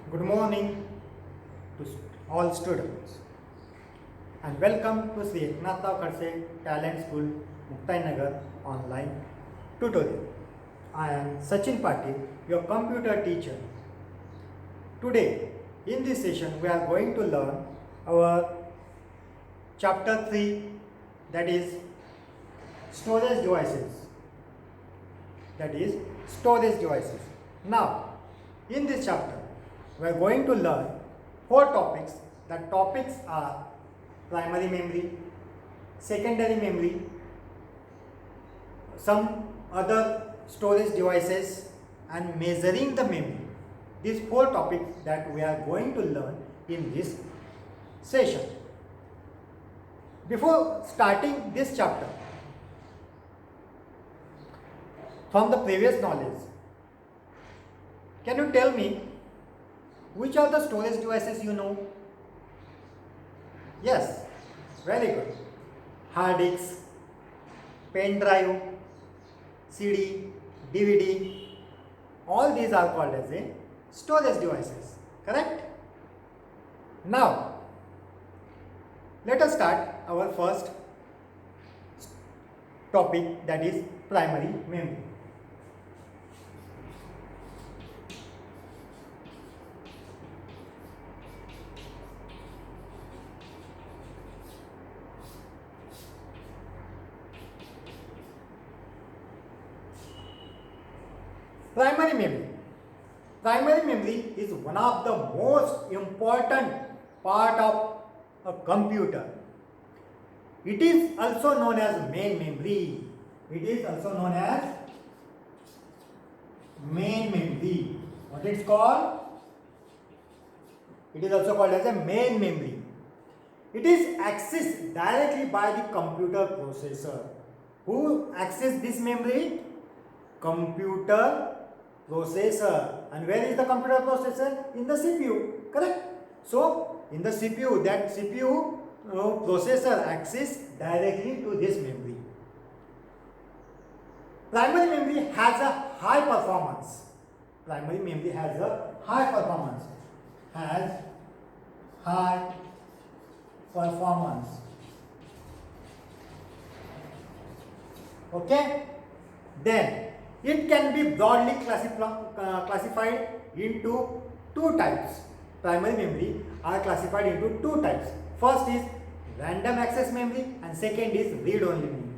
Good morning to all students and welcome to Sri Eknathrav Khadse Talent School, Muktai Nagar online tutorial. I am Sachin Patil, your computer teacher. Today in this session we are going to learn our chapter 3, that is storage devices. That is storage devices. Now in this chapter we are going to learn 4 topics. The topics are primary memory, secondary memory, some other storage devices, and measuring the memory. These 4 topics that we are going to learn in this session. Before starting this chapter, from the previous knowledge, can you tell me which are the storage devices you know? Yes, very good. Hard disk, pen drive, CD, DVD, all these are called as a storage devices, correct? Now, let us start our first topic, that is primary memory. Primary memory. Primary memory is one of the most important part of a computer. It is also known as main memory. It is also known as main memory. What it is called? It is also called as a main memory. It is accessed directly by the computer processor. Who access this memory? Computer processor. And where is the computer processor? In the CPU, correct? So in the CPU, that CPU processor access directly to this memory. Primary memory has a high performance. Primary memory has a high performance. Has high performance. Okay? Then it can be broadly classified into 2 types. Primary memory are classified into 2 types. First is random access memory and second is read-only memory.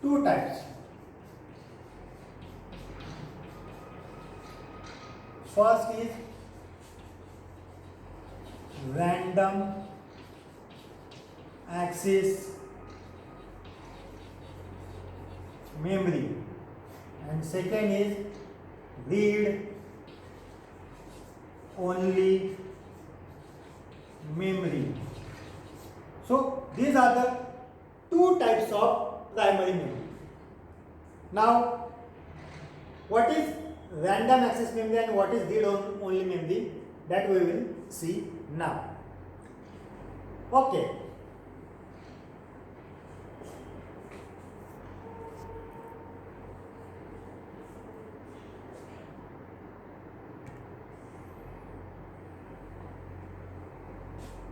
2 types. First is random access memory and second is read only memory. So these are the 2 types of primary memory. Now what is random access memory and what is read only memory, that we will see now. Okay.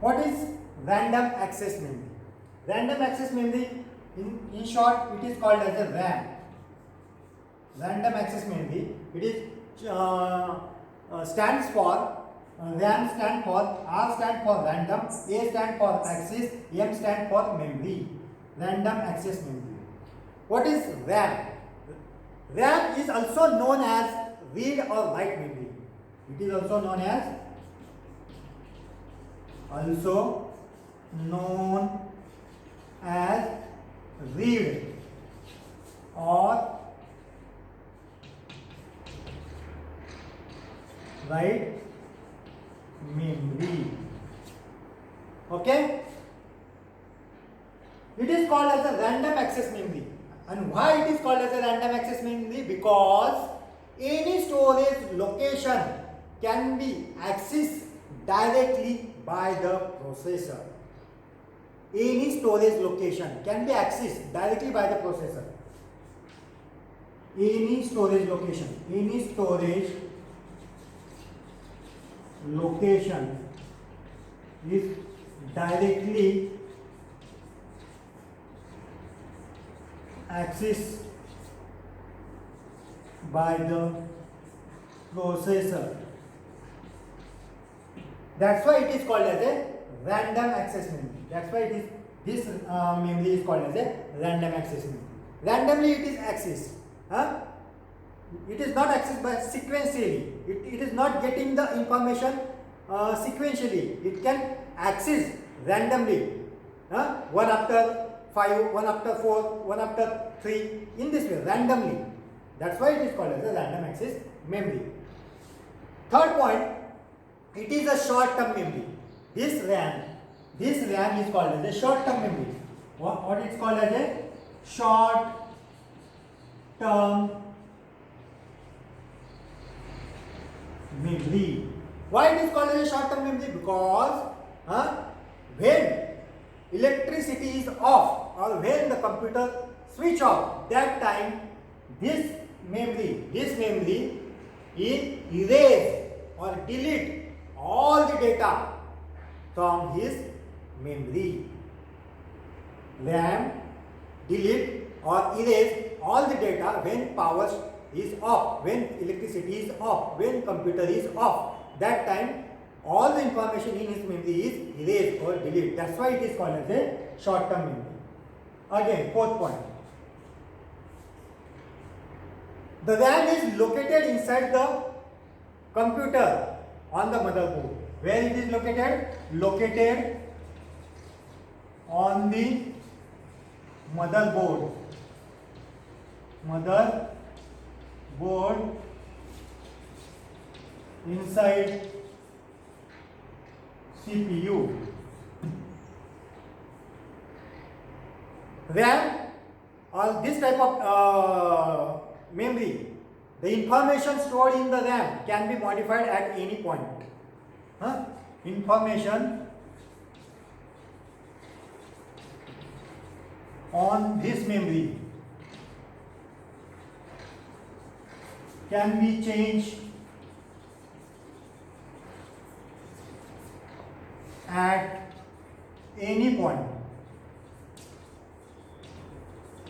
What is random access memory? Random access memory, in short, it is called as a RAM. Random access memory, it is stands for RAM stand for, R stand for random, A stand for access, M stand for memory. Random access memory. What is RAM? RAM is also known as read or write memory. It is also known as read or write memory. Okay? It is called as a random access memory. And why it is called as a random access memory? Because any storage location can be accessed directly by the processor. Any storage location can be accessed directly by the processor. Any storage location, any storage location is directly accessed by the processor. That's why it is called as a random access memory. That's why it is this memory is called as a random access memory. Randomly it is accessed. It is not accessed by sequentially. It is not getting the information sequentially. It can access randomly. One after 5, one after 4, one after 3, in this way, randomly. That's why it is called as a random access memory. Third point, it is a short-term memory. This RAM is called as a short-term memory. What is called as a short-term memory. Why it is called as a short-term memory? Because when electricity is off or when the computer switch off, that time this memory is erase or delete all the data from his memory. RAM delete or erase all the data when power is off, when electricity is off, when computer is off. That time all the information in his memory is erased or deleted. That's why it is called as a short-term memory. Again, fourth point. The RAM is located inside the computer on the motherboard. Where it is located? Located on the motherboard. Motherboard inside CPU. RAM or this type of memory, the information stored in the RAM can be modified at any point. Information on this memory can be changed at any point.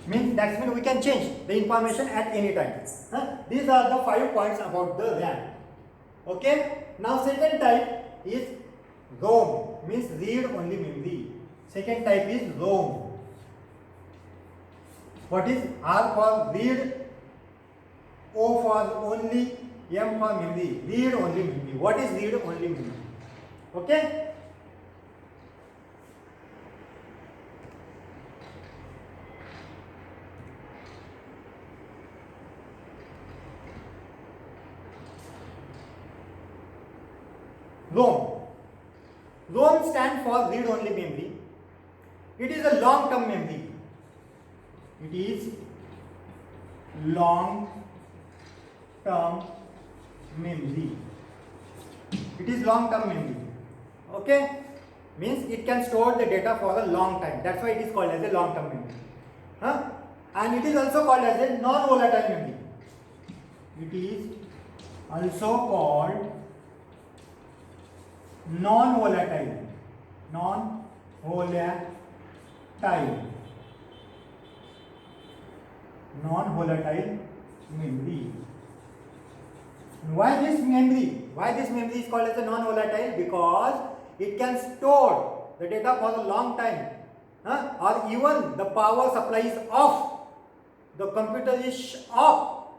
That means we can change the information at any time. These are the 5 points about the RAM. Okay. Now second type is ROM, means read only memory. Second type is ROM. What is R for read, O for only, M for memory. Read only memory. What is read only memory? Okay. ROM. ROM stands for read only memory. It is a long term memory. It is long term memory. It is long term memory. Okay? Means it can store the data for a long time. That's why it is called as a long term memory. And it is also called as a non volatile memory. It is also called non-volatile memory. Why this memory is called as a non-volatile? Because it can store the data for a long time, or even the power supply is off, the computer is off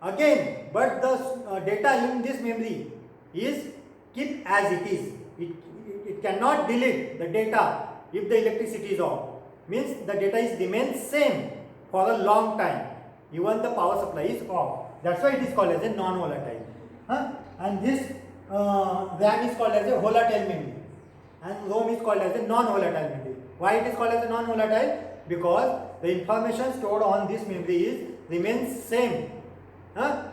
again, but the data in this memory is keep as it is. It cannot delete the data if the electricity is off. Means the data is remains same for a long time, even the power supply is off. That's why it is called as a non-volatile. And this RAM is called as a volatile memory, and ROM is called as a non-volatile memory. Why it is called as a non-volatile? Because the information stored on this memory remains same,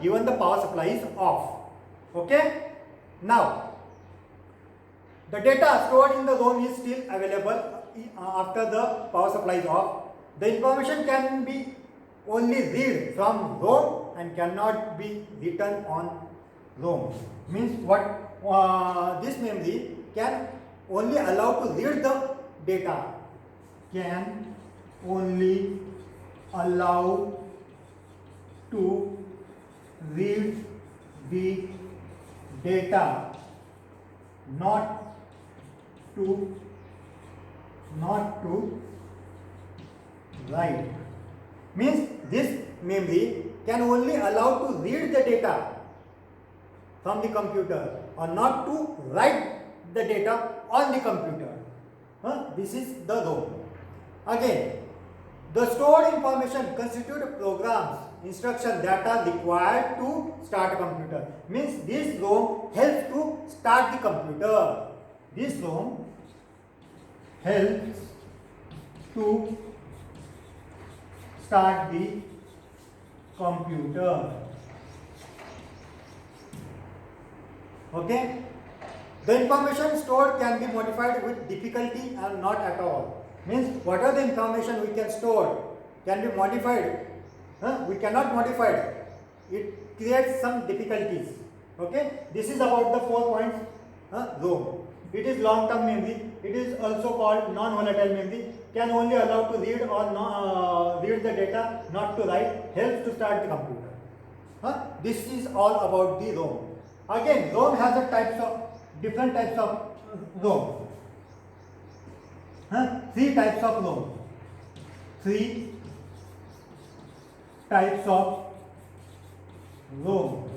even the power supply is off. Okay. Now, the data stored in the ROM is still available after the power supply is off. The information can be only read from ROM and cannot be written on ROM. Means what? This memory can only allow to read the data. Can only allow to read the data, not to write. Means this memory can only allow to read the data from the computer or not to write the data on the computer. This is the ROM. Again, the stored information constitute programs, instruction that are required to start a computer. Means this ROM helps to start the computer. This ROM helps to start the computer. Okay? The information stored can be modified with difficulty and not at all. Means what are the information we can store can be modified. We cannot modify it. It creates some difficulties. Okay? This is about the 4 points. ROM. It is long-term memory. It is also called non-volatile memory. Can only allow to read or read the data, not to write. Helps to start the computer. This is all about the ROM. Again, ROM has different types of ROM. 3 types of ROM. 3 types of ROM.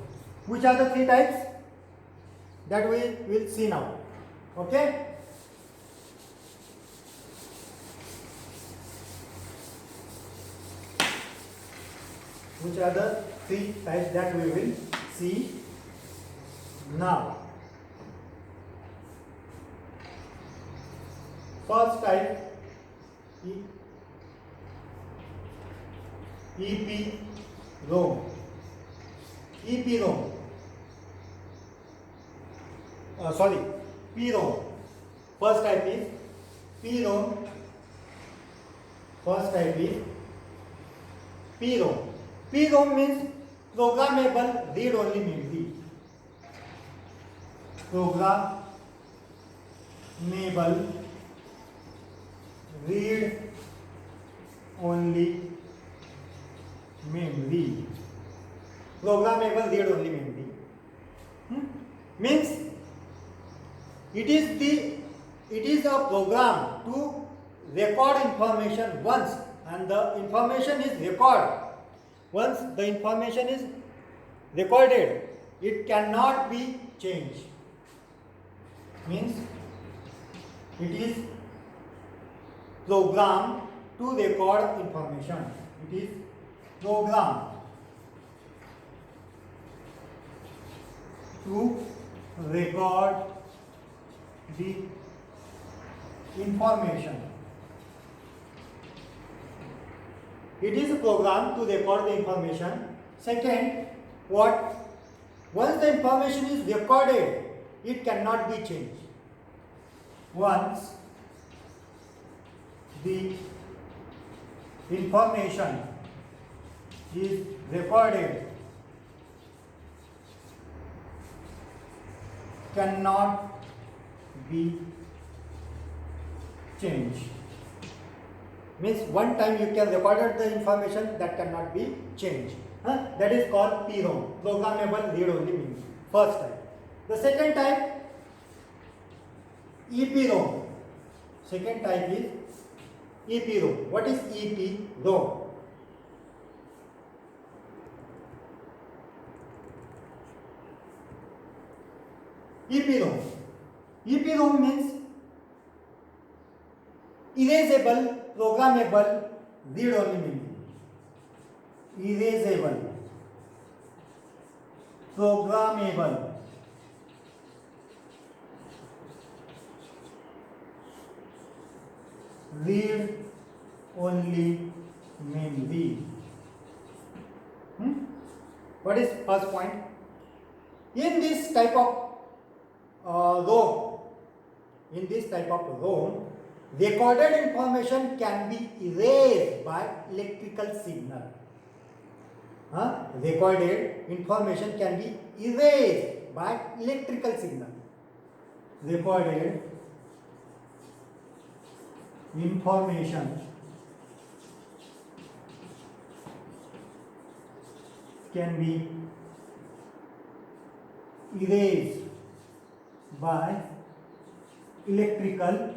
Which are the 3 types? That we will see now. Okay? Which are the 3 types that we will see now? First type, EPROM. EPROM. PROM. First type is PROM. First type is PROM. PROM means programmable read-only memory. Programmable read-only memory. Programmable read-only memory. Means it is a program to record information once, and the information is recorded. Once the information is recorded, it cannot be changed. Means it is programmed to record information. It is programmed to record the information. It is a program to record the information. Second, once the information is recorded, it cannot be changed. Once the information is recorded, cannot be changed. Means one time you can record the information that cannot be changed. That is called PROM, programmable read-only memory. First type. The second type, EPROM. Second type is EPROM. What is EPROM? EPROM. EPROM means erasable programmable read-only memory. Erasable programmable read-only memory. What is first point? In this type of ROM, recorded information can be erased by electrical signal. recorded information can be erased by electrical signal. Recorded information can be erased by electrical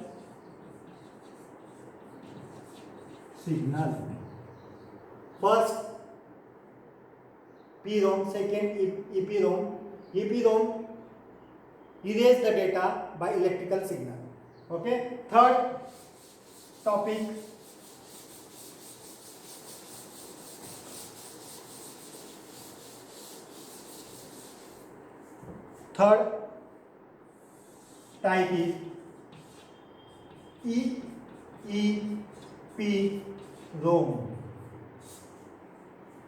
signal. First PROM, second EPROM. EPROM erase the data by electrical signal. Okay. Third topic, third type is EEPROM.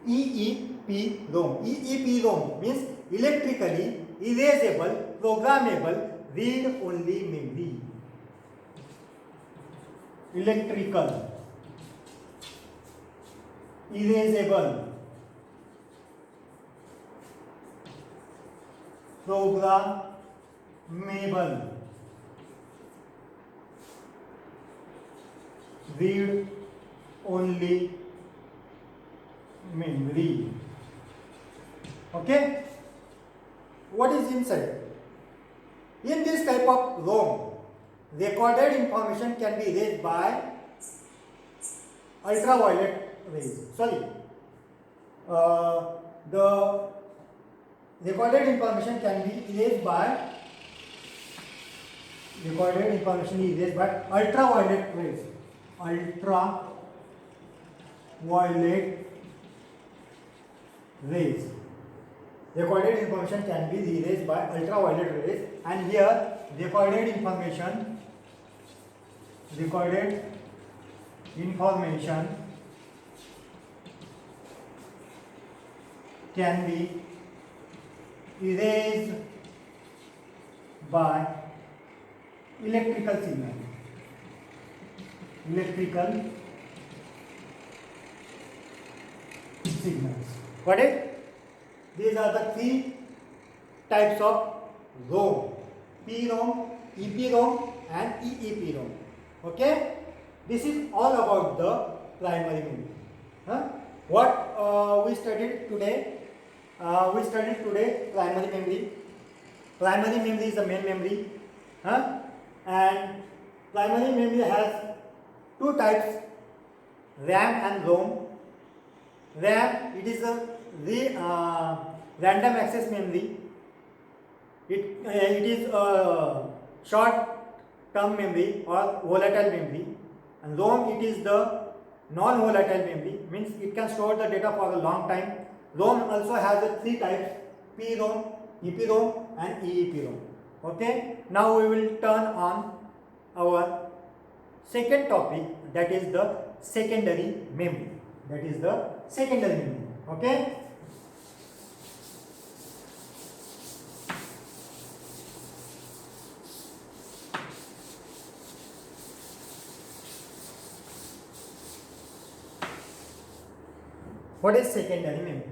EEPROM. EEPROM means electrically erasable, programmable, read-only memory. Electrical erasable, programmable, read only memory. Okay, what is inside? In this type of ROM, recorded information can be erased by ultraviolet rays. The recorded information can be erased by ultraviolet rays. Ultraviolet rays. Recorded information can be erased by ultraviolet rays, and here recorded information can be erased by electrical signal. Signals. Got it? These are the three types of ROM: PROM, EPROM, and EEPROM. Okay? This is all about the primary memory. What we studied today? We studied today primary memory. Primary memory is the main memory. And primary memory has two types: RAM and ROM. RAM, it is a random access memory. It is a short term memory or volatile memory, and ROM, it is the non volatile memory, means it can store the data for a long time. ROM also has three types: PROM, EPROM, and EEPROM. Okay, now we will turn on our second topic, that is the secondary memory. Okay. What is secondary memory?